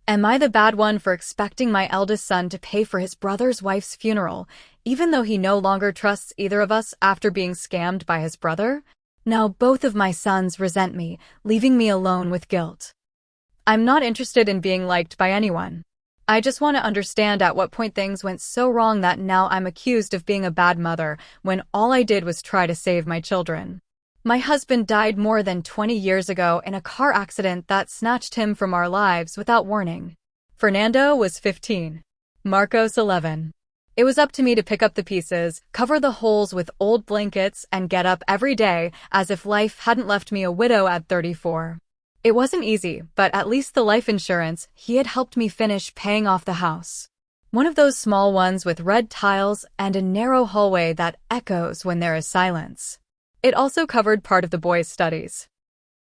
Am I the bad one for expecting my eldest son to pay for his brother's wife's funeral, even though he no longer trusts either of us after being scammed by his brother? Now both of my sons resent me, leaving me alone with guilt. I'm not interested in being liked by anyone. I just want to understand at what point things went so wrong that now I'm accused of being a bad mother when all I did was try to save my children. My husband died more than 20 years ago in a car accident that snatched him from our lives without warning. Fernando was 15. Marcos 11. It was up to me to pick up the pieces, cover the holes with old blankets, and get up every day as if life hadn't left me a widow at 34. It wasn't easy, but at least the life insurance he had helped me finish paying off the house. One of those small ones with red tiles and a narrow hallway that echoes when there is silence. It also covered part of the boys' studies.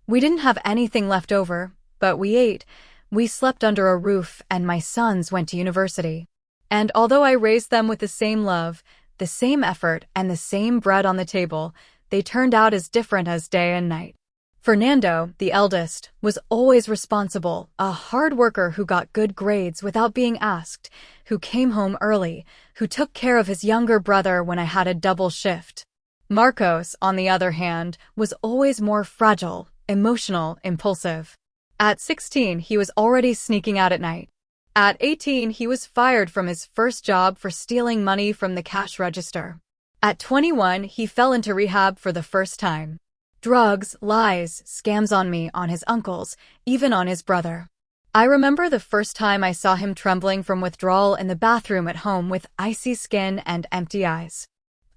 We didn't have anything left over, but we ate, we slept under a roof, and my sons went to university. And although I raised them with the same love, the same effort, and the same bread on the table, they turned out as different as day and night. Fernando, the eldest, was always responsible, a hard worker who got good grades without being asked, who came home early, who took care of his younger brother when I had a double shift. Marcos, on the other hand, was always more fragile, emotional, impulsive. At 16, he was already sneaking out at night. At 18, he was fired from his first job for stealing money from the cash register. At 21, he fell into rehab for the first time. Drugs, lies, scams on me, on his uncles, even on his brother. I remember the first time I saw him trembling from withdrawal in the bathroom at home with icy skin and empty eyes.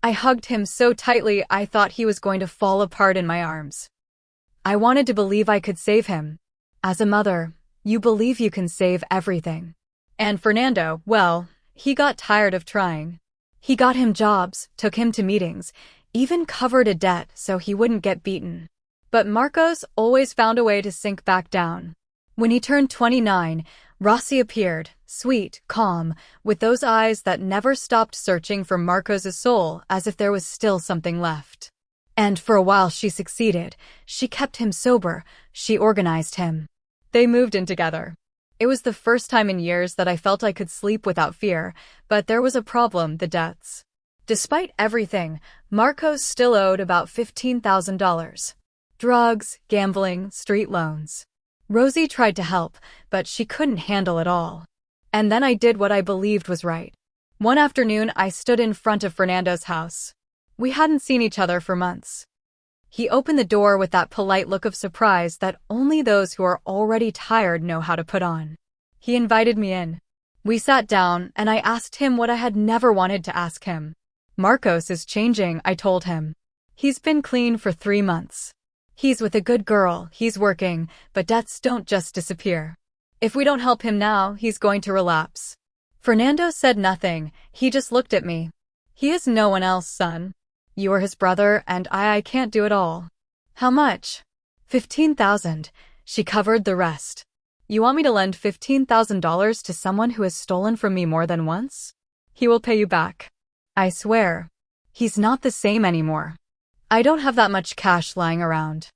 I hugged him so tightly I thought he was going to fall apart in my arms. I wanted to believe I could save him. As a mother, you believe you can save everything. And Fernando, well, he got tired of trying. He got him jobs, took him to meetings, even covered a debt so he wouldn't get beaten. But Marcos always found a way to sink back down. When he turned 29, Rossi appeared, sweet, calm, with those eyes that never stopped searching for Marcos' soul as if there was still something left. And for a while she succeeded. She kept him sober. She organized him. They moved in together. It was the first time in years that I felt I could sleep without fear, but there was a problem, the debts. Despite everything, Marcos still owed about $15,000. Drugs, gambling, street loans. Rosie tried to help, but she couldn't handle it all. And then I did what I believed was right. One afternoon, I stood in front of Fernando's house. We hadn't seen each other for months. He opened the door with that polite look of surprise that only those who are already tired know how to put on. He invited me in. We sat down, and I asked him what I had never wanted to ask him. Marcos is changing, I told him. He's been clean for 3 months. He's with a good girl, he's working, but debts don't just disappear. If we don't help him now, he's going to relapse. Fernando said nothing, he just looked at me. He has no one else, son. You are his brother, and I can't do it all. How much? $15,000. She covered the rest. You want me to lend $15,000 to someone who has stolen from me more than once? He will pay you back. I swear. He's not the same anymore. I don't have that much cash lying around.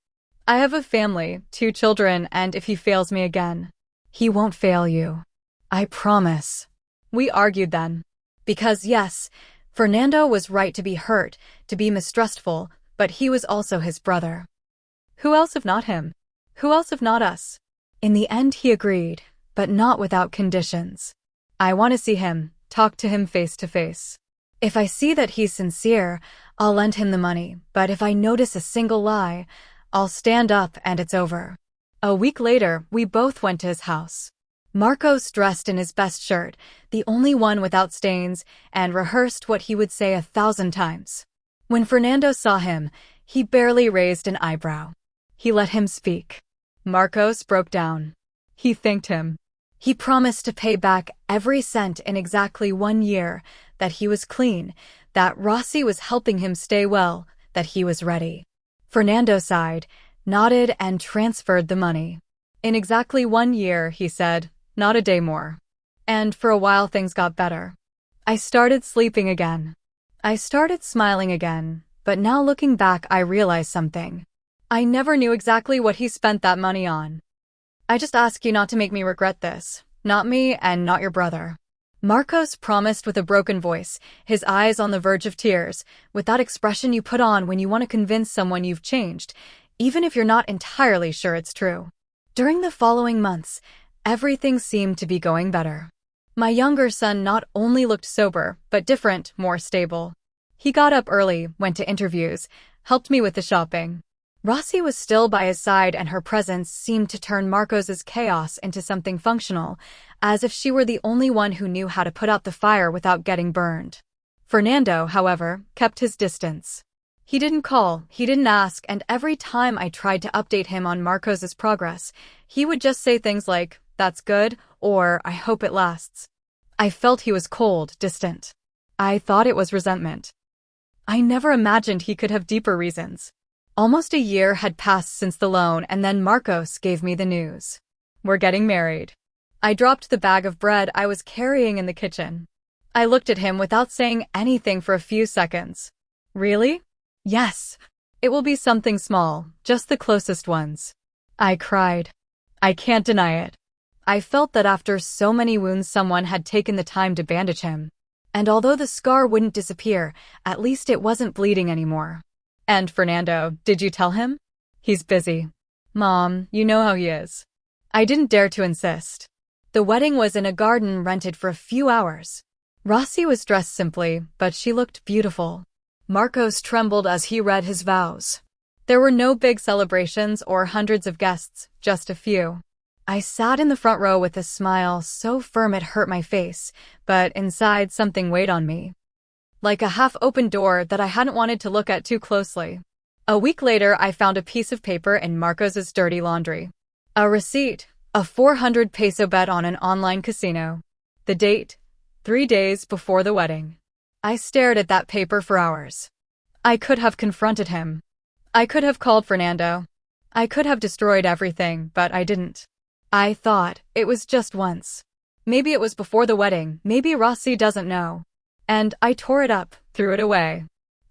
I have a family, 2 children, and if he fails me again, he won't fail you. I promise. We argued then. Because yes, Fernando was right to be hurt, to be mistrustful, but he was also his brother. Who else if not him? Who else if not us? In the end he agreed, but not without conditions. I want to see him, talk to him face to face. If I see that he's sincere, I'll lend him the money, but if I notice a single lie, I'll stand up and it's over. A week later, we both went to his house. Marcos dressed in his best shirt, the only one without stains, and rehearsed what he would say 1,000 times. When Fernando saw him, he barely raised an eyebrow. He let him speak. Marcos broke down. He thanked him. He promised to pay back every cent in exactly 1 year, that he was clean, that Rossi was helping him stay well, that he was ready. Fernando sighed, nodded, and transferred the money. In exactly 1 year, he said, not a day more. And for a while things got better. I started sleeping again. I started smiling again, but now looking back I realized something. I never knew exactly what he spent that money on. I just ask you not to make me regret this. Not me and not your brother. Marcos promised with a broken voice, his eyes on the verge of tears, with that expression you put on when you want to convince someone you've changed, even if you're not entirely sure it's true. During the following months, everything seemed to be going better. My younger son not only looked sober, but different, more stable. He got up early, went to interviews, helped me with the shopping. Rossi was still by his side, and her presence seemed to turn Marcos's chaos into something functional, as if she were the only one who knew how to put out the fire without getting burned. Fernando, however, kept his distance. He didn't call, he didn't ask, and every time I tried to update him on Marcos's progress, he would just say things like, "That's good," or "I hope it lasts." I felt he was cold, distant. I thought it was resentment. I never imagined he could have deeper reasons. Almost a year had passed since the loan, and then Marcos gave me the news. We're getting married. I dropped the bag of bread I was carrying in the kitchen. I looked at him without saying anything for a few seconds. Really? Yes. It will be something small, just the closest ones. I cried. I can't deny it. I felt that after so many wounds someone had taken the time to bandage him. And although the scar wouldn't disappear, at least it wasn't bleeding anymore. And Fernando, did you tell him? He's busy. Mom, you know how he is. I didn't dare to insist. The wedding was in a garden rented for a few hours. Rossi was dressed simply, but she looked beautiful. Marcos trembled as he read his vows. There were no big celebrations or hundreds of guests, just a few. I sat in the front row with a smile so firm it hurt my face, but inside something weighed on me. Like a half-open door that I hadn't wanted to look at too closely. A week later, I found a piece of paper in Marcos's dirty laundry. A receipt, a 400 peso bet on an online casino. The date, 3 days before the wedding. I stared at that paper for hours. I could have confronted him. I could have called Fernando. I could have destroyed everything, but I didn't. I thought, it was just once. Maybe it was before the wedding, maybe Rossi doesn't know. And I tore it up, threw it away.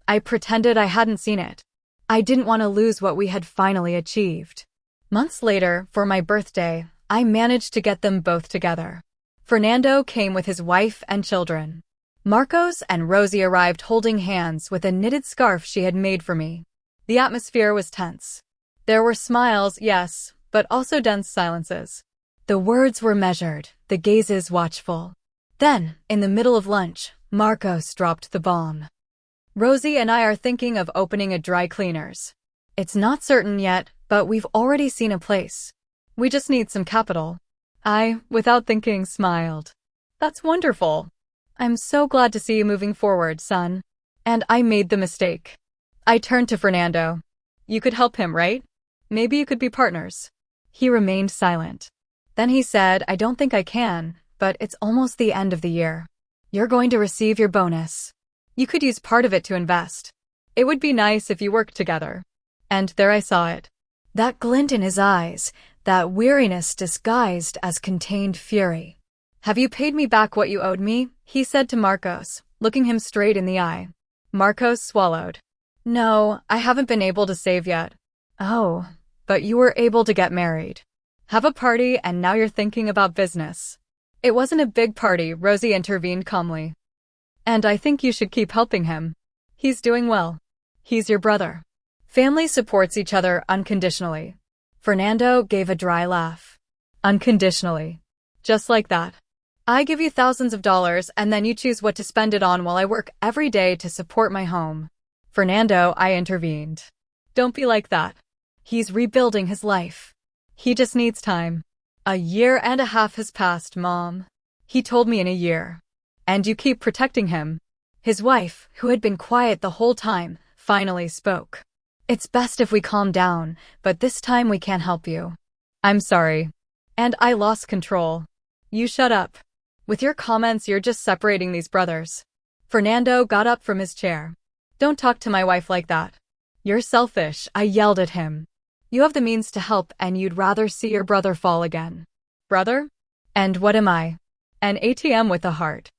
I pretended I hadn't seen it. I didn't want to lose what we had finally achieved. Months later, for my birthday, I managed to get them both together. Fernando came with his wife and children. Marcos and Rosie arrived holding hands with a knitted scarf she had made for me. The atmosphere was tense. There were smiles, yes, but also dense silences. The words were measured, the gazes watchful. Then, in the middle of lunch, Marcos dropped the bomb. Rosie and I are thinking of opening a dry cleaners. It's not certain yet, but we've already seen a place. We just need some capital. I, without thinking, smiled. That's wonderful. I'm so glad to see you moving forward, son. And I made the mistake. I turned to Fernando. You could help him, right? Maybe you could be partners. He remained silent. Then he said, I don't think I can, but it's almost the end of the year. You're going to receive your bonus. You could use part of it to invest. It would be nice if you worked together. And there I saw it. That glint in his eyes, that weariness disguised as contained fury. Have you paid me back what you owed me? He said to Marcos, looking him straight in the eye. Marcos swallowed. No, I haven't been able to save yet. Oh, but you were able to get married. Have a party and now you're thinking about business. It wasn't a big party, Rosie intervened calmly. And I think you should keep helping him. He's doing well. He's your brother. Family supports each other unconditionally. Fernando gave a dry laugh. Unconditionally. Just like that. I give you thousands of dollars and then you choose what to spend it on while I work every day to support my home. Fernando, I intervened. Don't be like that. He's rebuilding his life. He just needs time. 1.5 years has passed, Mom. He told me in a year. And you keep protecting him. His wife, who had been quiet the whole time, finally spoke. It's best if we calm down, but this time we can't help you. I'm sorry. And I lost control. You shut up. With your comments, you're just separating these brothers. Fernando got up from his chair. Don't talk to my wife like that. You're selfish, I yelled at him. You have the means to help and you'd rather see your brother fall again. Brother? And what am I? An ATM with a heart.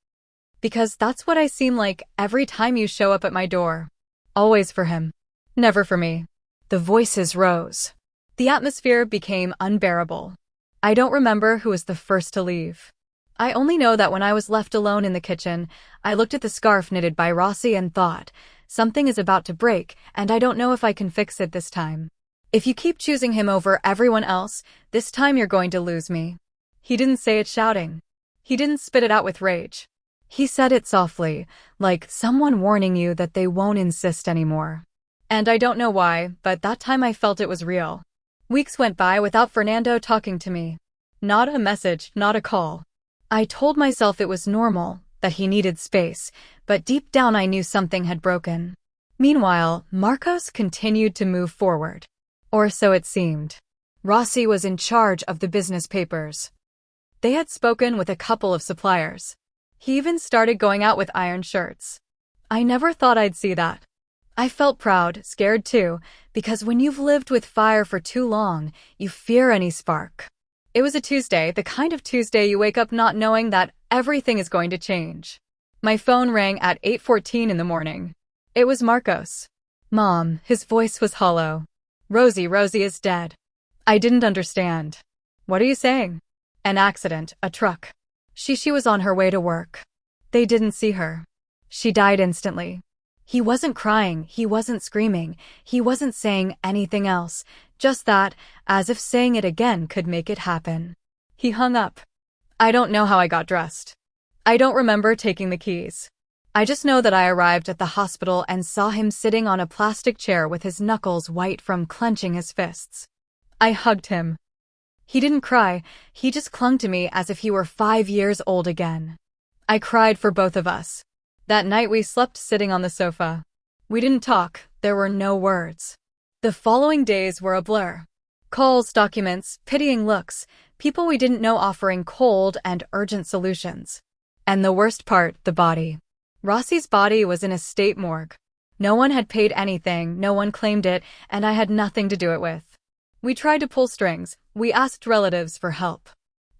Because that's what I seem like every time you show up at my door. Always for him. Never for me. The voices rose. The atmosphere became unbearable. I don't remember who was the first to leave. I only know that when I was left alone in the kitchen, I looked at the scarf knitted by Rossi and thought, something is about to break, and I don't know if I can fix it this time. If you keep choosing him over everyone else, this time you're going to lose me. He didn't say it shouting. He didn't spit it out with rage. He said it softly, like someone warning you that they won't insist anymore. And I don't know why, but that time I felt it was real. Weeks went by without Fernando talking to me. Not a message, not a call. I told myself it was normal, that he needed space, but deep down I knew something had broken. Meanwhile, Marcos continued to move forward. Or so it seemed. Rossi was in charge of the business papers. They had spoken with a couple of suppliers. He even started going out with iron shirts. I never thought I'd see that. I felt proud, scared too, because when you've lived with fire for too long, you fear any spark. It was a Tuesday, the kind of Tuesday you wake up not knowing that everything is going to change. My phone rang at 8:14 in the morning. It was Marcos. Mom, his voice was hollow. Rosie is dead. I didn't understand. What are you saying? An accident, a truck. She was on her way to work. They didn't see her. She died instantly. He wasn't crying, he wasn't screaming, he wasn't saying anything else, just that, as if saying it again could make it happen. He hung up. I don't know how I got dressed. I don't remember taking the keys. I just know that I arrived at the hospital and saw him sitting on a plastic chair with his knuckles white from clenching his fists. I hugged him. He didn't cry, he just clung to me as if he were 5 years old again. I cried for both of us. That night we slept sitting on the sofa. We didn't talk, there were no words. The following days were a blur. Calls, documents, pitying looks, people we didn't know offering cold and urgent solutions. And the worst part, the body. Rossi's body was in a state morgue. No one had paid anything, no one claimed it, and I had nothing to do it with. We tried to pull strings, we asked relatives for help.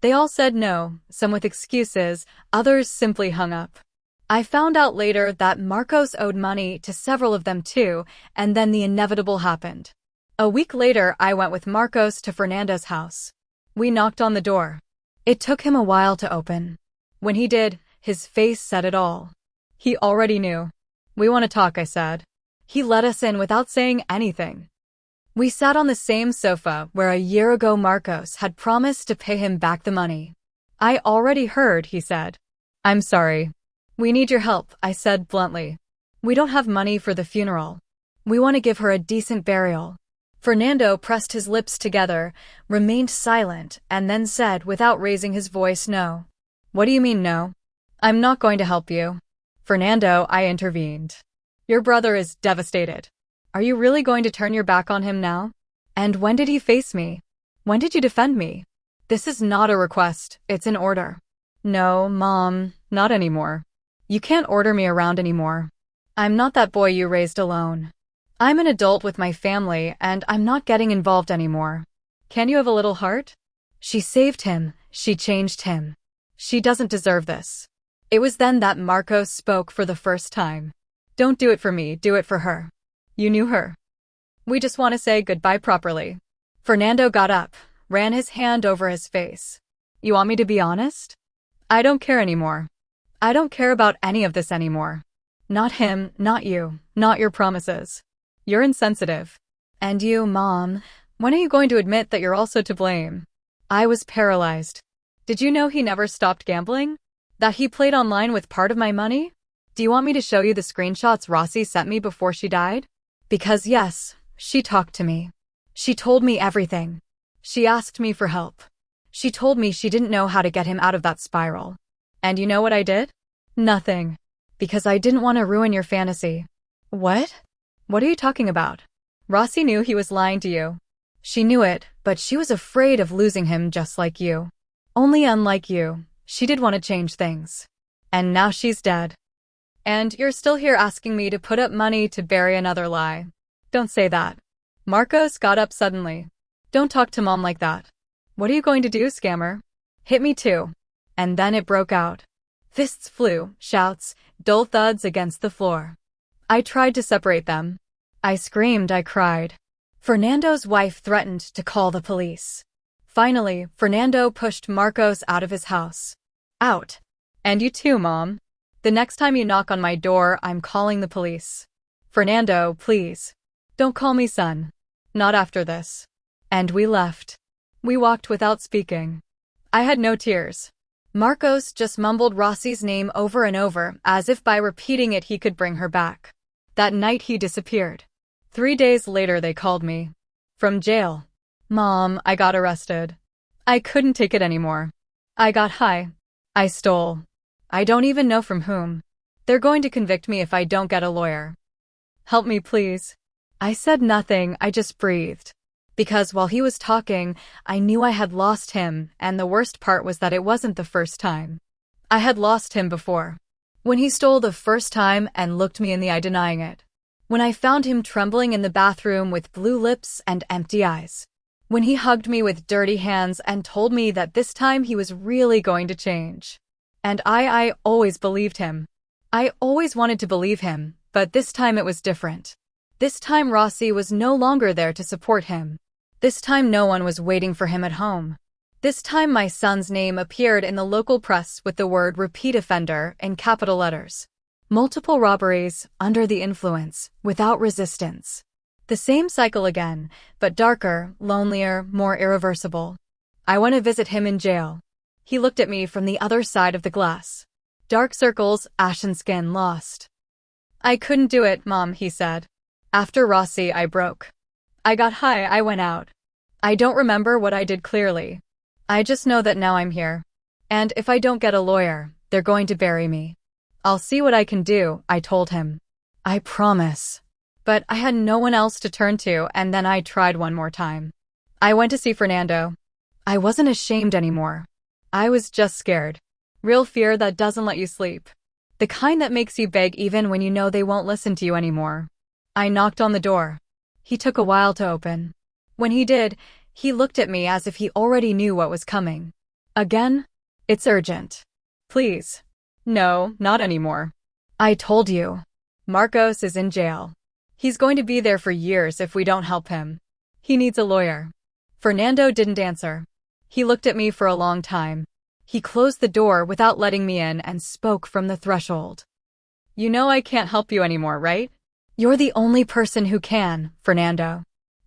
They all said no, some with excuses, others simply hung up. I found out later that Marcos owed money to several of them too, and then the inevitable happened. A week later, I went with Marcos to Fernando's house. We knocked on the door. It took him a while to open. When he did, his face said it all. He already knew. We want to talk, I said. He let us in without saying anything. We sat on the same sofa where a year ago Marcos had promised to pay him back the money. I already heard, he said. I'm sorry. We need your help, I said bluntly. We don't have money for the funeral. We want to give her a decent burial. Fernando pressed his lips together, remained silent, and then said without raising his voice, no. What do you mean no? I'm not going to help you. Fernando, I intervened. Your brother is devastated. Are you really going to turn your back on him now? And when did he face me? When did you defend me? This is not a request, it's an order. No, Mom, not anymore. You can't order me around anymore. I'm not that boy you raised alone. I'm an adult with my family, and I'm not getting involved anymore. Can you have a little heart? She saved him, she changed him. She doesn't deserve this. It was then that Marcos spoke for the first time. Don't do it for me, do it for her. You knew her. We just want to say goodbye properly. Fernando got up, ran his hand over his face. You want me to be honest? I don't care anymore. I don't care about any of this anymore. Not him, not you, not your promises. You're insensitive. And you, Mom, when are you going to admit that you're also to blame? I was paralyzed. Did you know he never stopped gambling? That he played online with part of my money? Do you want me to show you the screenshots Rossi sent me before she died? Because yes, she talked to me. She told me everything. She asked me for help. She told me she didn't know how to get him out of that spiral. And you know what I did? Nothing. Because I didn't want to ruin your fantasy. What? What are you talking about? Rossi knew he was lying to you. She knew it, but she was afraid of losing him just like you. Only unlike you, she did want to change things. And now she's dead. And you're still here asking me to put up money to bury another lie. Don't say that. Marcos got up suddenly. Don't talk to Mom like that. What are you going to do, scammer? Hit me too. And then it broke out. Fists flew, shouts, dull thuds against the floor. I tried to separate them. I screamed, I cried. Fernando's wife threatened to call the police. Finally, Fernando pushed Marcos out of his house. Out. And you too, Mom. The next time you knock on my door, I'm calling the police. Fernando, please. Don't call me son. Not after this. And we left. We walked without speaking. I had no tears. Marcos just mumbled Rossi's name over and over, as if by repeating it he could bring her back. That night he disappeared. 3 days later they called me. From jail. Mom, I got arrested. I couldn't take it anymore. I got high. I stole. I don't even know from whom. They're going to convict me if I don't get a lawyer. Help me, please. I said nothing, I just breathed. Because while he was talking, I knew I had lost him, and the worst part was that it wasn't the first time. I had lost him before. When he stole the first time and looked me in the eye denying it. When I found him trembling in the bathroom with blue lips and empty eyes. When he hugged me with dirty hands and told me that this time he was really going to change. And I always believed him. I always wanted to believe him, but this time it was different. This time Rossi was no longer there to support him. This time no one was waiting for him at home. This time my son's name appeared in the local press with the word repeat offender in capital letters. Multiple robberies, under the influence, without resistance. The same cycle again, but darker, lonelier, more irreversible. I went to visit him in jail. He looked at me from the other side of the glass. Dark circles, ashen skin, lost. I couldn't do it, Mom, he said. After Rossi, I broke. I got high, I went out. I don't remember what I did clearly. I just know that now I'm here. And if I don't get a lawyer, they're going to bury me. I'll see what I can do, I told him. I promise. But I had no one else to turn to, and then I tried one more time. I went to see Fernando. I wasn't ashamed anymore. I was just scared. Real fear that doesn't let you sleep. The kind that makes you beg even when you know they won't listen to you anymore. I knocked on the door. He took a while to open. When he did, he looked at me as if he already knew what was coming. Again? It's urgent. Please. No, not anymore. I told you. Marcos is in jail. He's going to be there for years if we don't help him. He needs a lawyer. Fernando didn't answer. He looked at me for a long time. He closed the door without letting me in and spoke from the threshold. You know I can't help you anymore, right? You're the only person who can, Fernando.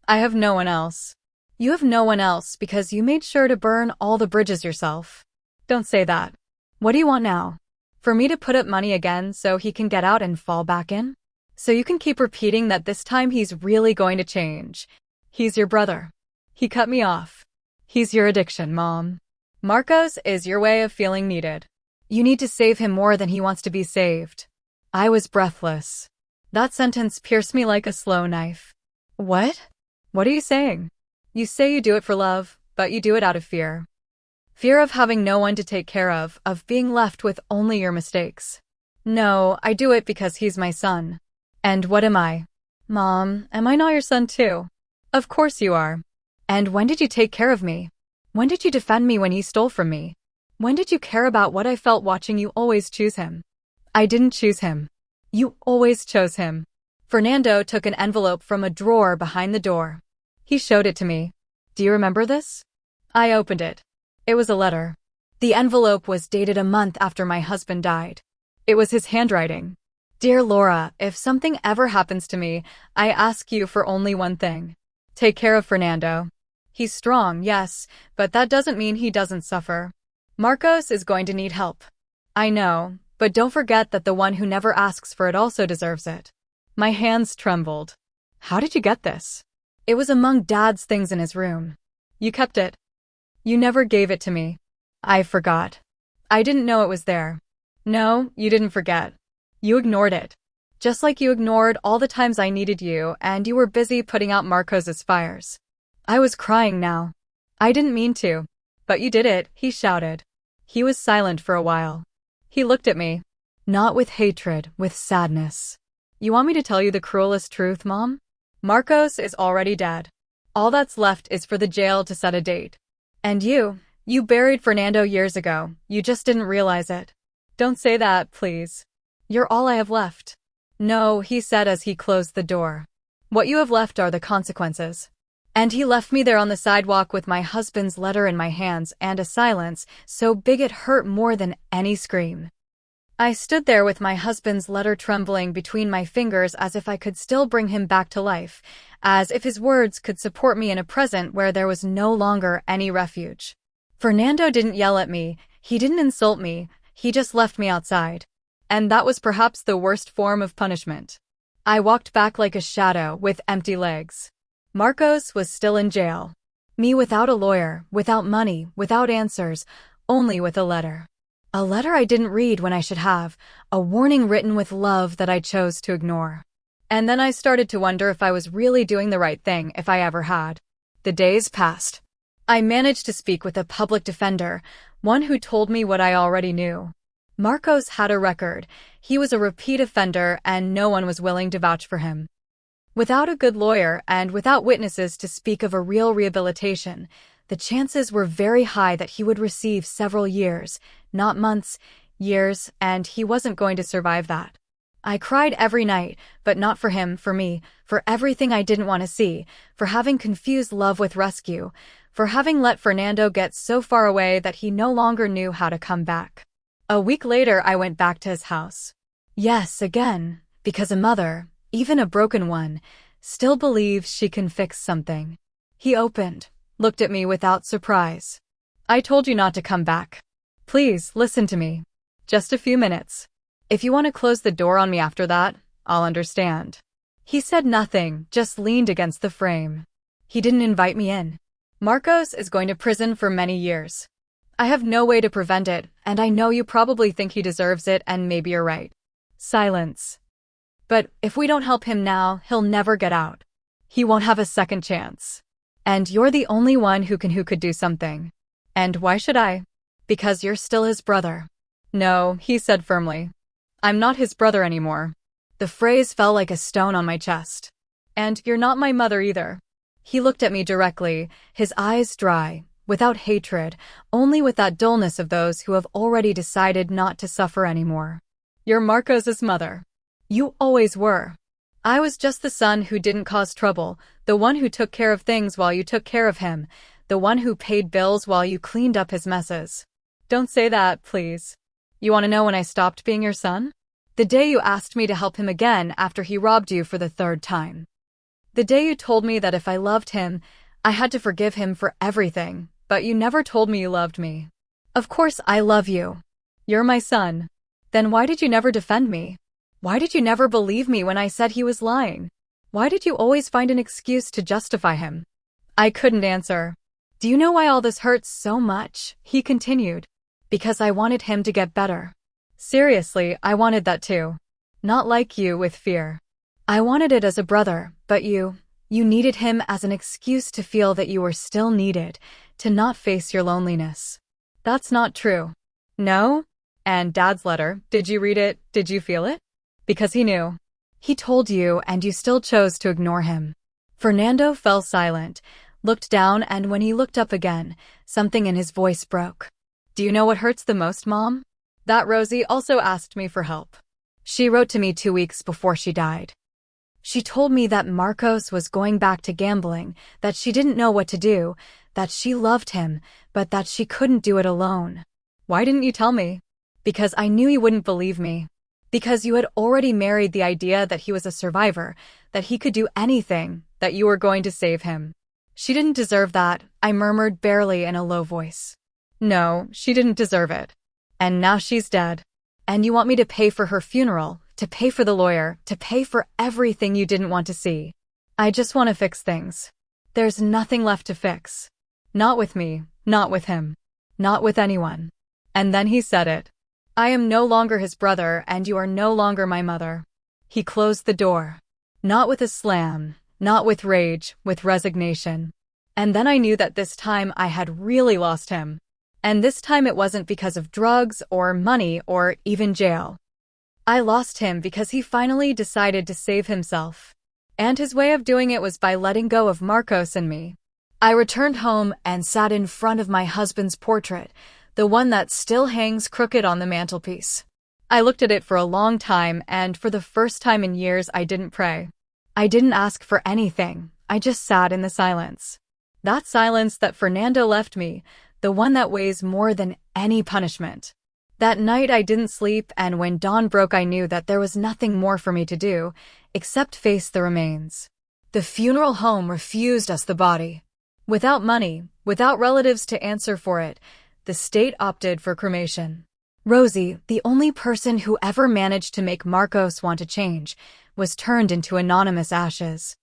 I have no one else. You have no one else because you made sure to burn all the bridges yourself. Don't say that. What do you want now? For me to put up money again so he can get out and fall back in? So you can keep repeating that this time he's really going to change. He's your brother. He cut me off. He's your addiction, Mom. Marcos is your way of feeling needed. You need to save him more than he wants to be saved. I was breathless. That sentence pierced me like a slow knife. What? What are you saying? You say you do it for love, but you do it out of fear. Fear of having no one to take care of being left with only your mistakes. No, I do it because he's my son. And what am I? Mom, am I not your son too? Of course you are. And when did you take care of me? When did you defend me when he stole from me? When did you care about what I felt watching you always choose him? I didn't choose him. You always chose him. Fernando took an envelope from a drawer behind the door. He showed it to me. Do you remember this? I opened it. It was a letter. The envelope was dated a month after my husband died. It was his handwriting. Dear Laura, if something ever happens to me, I ask you for only one thing. Take care of Fernando. He's strong, yes, but that doesn't mean he doesn't suffer. Marcos is going to need help. I know, but don't forget that the one who never asks for it also deserves it. My hands trembled. How did you get this? It was among Dad's things in his room. You kept it. You never gave it to me. I forgot. I didn't know it was there. No, you didn't forget. You ignored it. Just like you ignored all the times I needed you and you were busy putting out Marcos's fires. I was crying now. I didn't mean to. But you did it, he shouted. He was silent for a while. He looked at me. Not with hatred, with sadness. You want me to tell you the cruelest truth, Mom? Marcos is already dead. All that's left is for the jail to set a date. And you buried Fernando years ago. You just didn't realize it. Don't say that, please. You're all I have left. No, he said as he closed the door. What you have left are the consequences. And he left me there on the sidewalk with my husband's letter in my hands and a silence so big it hurt more than any scream. I stood there with my husband's letter trembling between my fingers as if I could still bring him back to life, as if his words could support me in a present where there was no longer any refuge. Fernando didn't yell at me, he didn't insult me, he just left me outside. And that was perhaps the worst form of punishment. I walked back like a shadow with empty legs. Marcos was still in jail. Me without a lawyer, without money, without answers, only with a letter. A letter I didn't read when I should have, a warning written with love that I chose to ignore. And then I started to wonder if I was really doing the right thing, if I ever had. The days passed. I managed to speak with a public defender, one who told me what I already knew. Marcos had a record. He was a repeat offender and no one was willing to vouch for him. Without a good lawyer and without witnesses to speak of a real rehabilitation, the chances were very high that he would receive several years, not months, years, and he wasn't going to survive that. I cried every night, but not for him, for me, for everything I didn't want to see, for having confused love with rescue, for having let Fernando get so far away that he no longer knew how to come back. A week later, I went back to his house. Yes, again, because a mother, even a broken one, still believes she can fix something. He opened, looked at me without surprise. I told you not to come back. Please, listen to me. Just a few minutes. If you want to close the door on me after that, I'll understand. He said nothing, just leaned against the frame. He didn't invite me in. Marcos is going to prison for many years. I have no way to prevent it, and I know you probably think he deserves it, and maybe you're right. Silence. But if we don't help him now, he'll never get out. He won't have a second chance. And you're the only one who could do something. And why should I? Because you're still his brother. No, he said firmly. I'm not his brother anymore. The phrase fell like a stone on my chest. And you're not my mother either. He looked at me directly, his eyes dry, without hatred, only with that dullness of those who have already decided not to suffer anymore. You're Marcos's mother. You always were. I was just the son who didn't cause trouble, the one who took care of things while you took care of him, the one who paid bills while you cleaned up his messes. Don't say that, please. You want to know when I stopped being your son? The day you asked me to help him again after he robbed you for the third time. The day you told me that if I loved him, I had to forgive him for everything, but you never told me you loved me. Of course I love you. You're my son. Then why did you never defend me? Why did you never believe me when I said he was lying? Why did you always find an excuse to justify him? I couldn't answer. Do you know why all this hurts so much? He continued. Because I wanted him to get better. Seriously, I wanted that too. Not like you, with fear. I wanted it as a brother, but you needed him as an excuse to feel that you were still needed, to not face your loneliness. That's not true. No? And Dad's letter, did you read it? Did you feel it? Because he knew. He told you, and you still chose to ignore him. Fernando fell silent, looked down, and when he looked up again, something in his voice broke. Do you know what hurts the most, Mom? That Rosie also asked me for help. She wrote to me 2 weeks before she died. She told me that Marcos was going back to gambling, that she didn't know what to do, that she loved him, but that she couldn't do it alone. Why didn't you tell me? Because I knew you wouldn't believe me. Because you had already married the idea that he was a survivor, that he could do anything, that you were going to save him. She didn't deserve that, I murmured barely in a low voice. No, she didn't deserve it. And now she's dead. And you want me to pay for her funeral, to pay for the lawyer, to pay for everything you didn't want to see. I just want to fix things. There's nothing left to fix. Not with me, not with him, not with anyone. And then he said it. I am no longer his brother, and you are no longer my mother. He closed the door. Not with a slam, not with rage, with resignation. And then I knew that this time I had really lost him. And this time it wasn't because of drugs or money or even jail. I lost him because he finally decided to save himself. And his way of doing it was by letting go of Marcos and me. I returned home and sat in front of my husband's portrait, the one that still hangs crooked on the mantelpiece. I looked at it for a long time, and for the first time in years I didn't pray. I didn't ask for anything. I just sat in the silence. That silence that Fernando left me, the one that weighs more than any punishment. That night I didn't sleep, and when dawn broke I knew that there was nothing more for me to do, except face the remains. The funeral home refused us the body. Without money, without relatives to answer for it, the state opted for cremation. Rosie, the only person who ever managed to make Marcos want to change, was turned into anonymous ashes.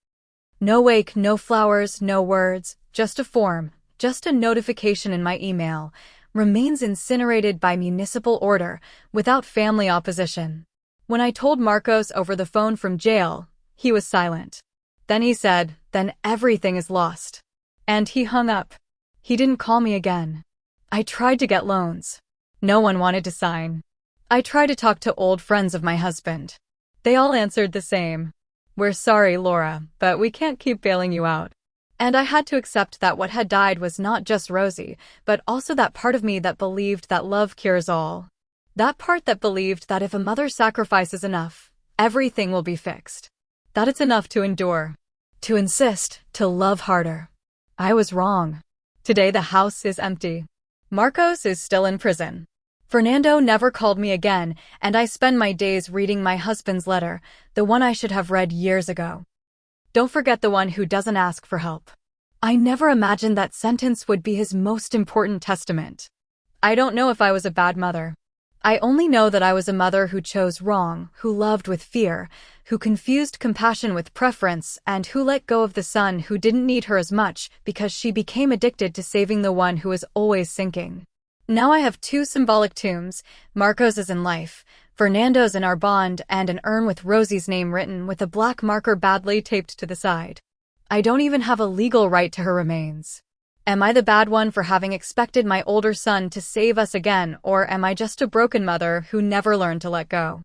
No wake, no flowers, no words, just a form, just a notification in my email. Remains incinerated by municipal order, without family opposition. When I told Marcos over the phone from jail, he was silent. Then he said, "Then everything is lost." And he hung up. He didn't call me again. I tried to get loans. No one wanted to sign. I tried to talk to old friends of my husband. They all answered the same. "We're sorry, Laura, but we can't keep bailing you out." And I had to accept that what had died was not just Rosie, but also that part of me that believed that love cures all. That part that believed that if a mother sacrifices enough, everything will be fixed. That it's enough to endure, to insist, to love harder. I was wrong. Today the house is empty. Marcos is still in prison. Fernando never called me again, and I spend my days reading my husband's letter, the one I should have read years ago. Don't forget the one who doesn't ask for help. I never imagined that sentence would be his most important testament. I don't know if I was a bad mother. I only know that I was a mother who chose wrong, who loved with fear, who confused compassion with preference, and who let go of the son who didn't need her as much because she became addicted to saving the one who was always sinking. Now I have two symbolic tombs, Marcos is in life, Fernando's in our bond, and an urn with Rosie's name written with a black marker badly taped to the side. I don't even have a legal right to her remains. Am I the bad one for having expected my older son to save us again, or am I just a broken mother who never learned to let go?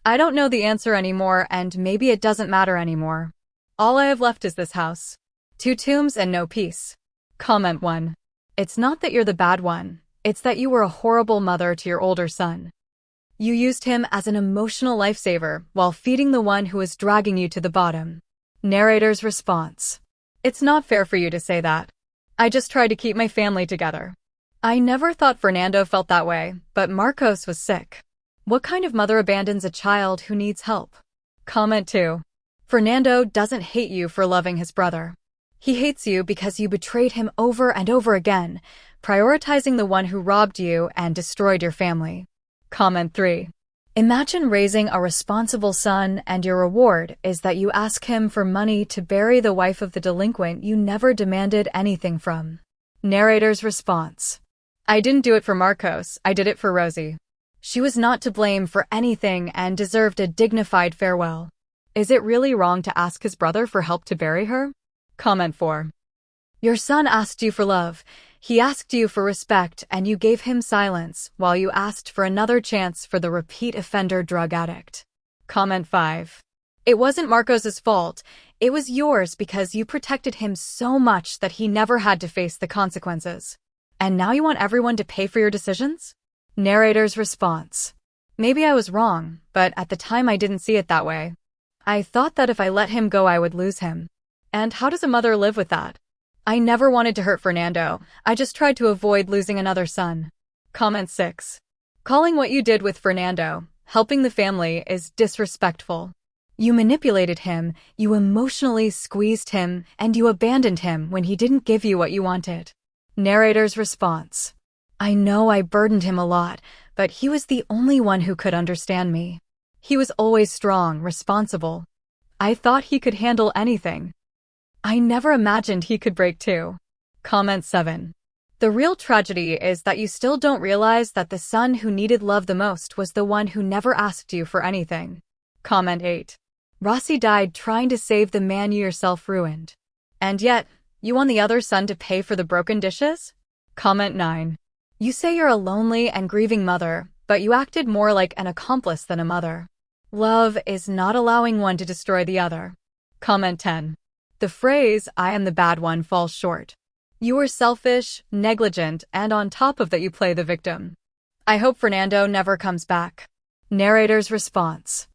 I don't know the answer anymore, and maybe it doesn't matter anymore. All I have left is this house. 2 tombs and no peace. Comment 1. It's not that you're the bad one. It's that you were a horrible mother to your older son. You used him as an emotional lifesaver while feeding the one who was dragging you to the bottom. Narrator's response. It's not fair for you to say that. I just tried to keep my family together. I never thought Fernando felt that way, but Marcos was sick. What kind of mother abandons a child who needs help? Comment 2. Fernando doesn't hate you for loving his brother. He hates you because you betrayed him over and over again, prioritizing the one who robbed you and destroyed your family. Comment 3. Imagine raising a responsible son and your reward is that you ask him for money to bury the wife of the delinquent you never demanded anything from. Narrator's response. I didn't do it for Marcos, I did it for Rosie. She was not to blame for anything and deserved a dignified farewell. Is it really wrong to ask his brother for help to bury her? Comment 4. Your son asked you for love. He asked you for respect, and you gave him silence while you asked for another chance for the repeat offender drug addict. Comment 5. It wasn't Marcos's fault. It was yours because you protected him so much that he never had to face the consequences. And now you want everyone to pay for your decisions? Narrator's response. Maybe I was wrong, but at the time I didn't see it that way. I thought that if I let him go I would lose him. And how does a mother live with that? I never wanted to hurt Fernando, I just tried to avoid losing another son. Comment 6. Calling what you did with Fernando, helping the family, is disrespectful. You manipulated him, you emotionally squeezed him, and you abandoned him when he didn't give you what you wanted. Narrator's response. I know I burdened him a lot, but he was the only one who could understand me. He was always strong, responsible. I thought he could handle anything. I never imagined he could break too. Comment 7. The real tragedy is that you still don't realize that the son who needed love the most was the one who never asked you for anything. Comment 8. Rossi died trying to save the man you yourself ruined. And yet, you want the other son to pay for the broken dishes? Comment 9. You say you're a lonely and grieving mother, but you acted more like an accomplice than a mother. Love is not allowing one to destroy the other. Comment 10. The phrase, I am the bad one, falls short. You were selfish, negligent, and on top of that you play the victim. I hope Fernando never comes back. Narrator's response.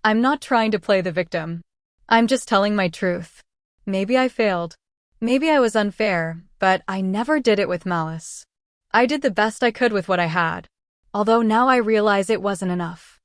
I'm not trying to play the victim. I'm just telling my truth. Maybe I failed. Maybe I was unfair, but I never did it with malice. I did the best I could with what I had. Although now I realize it wasn't enough.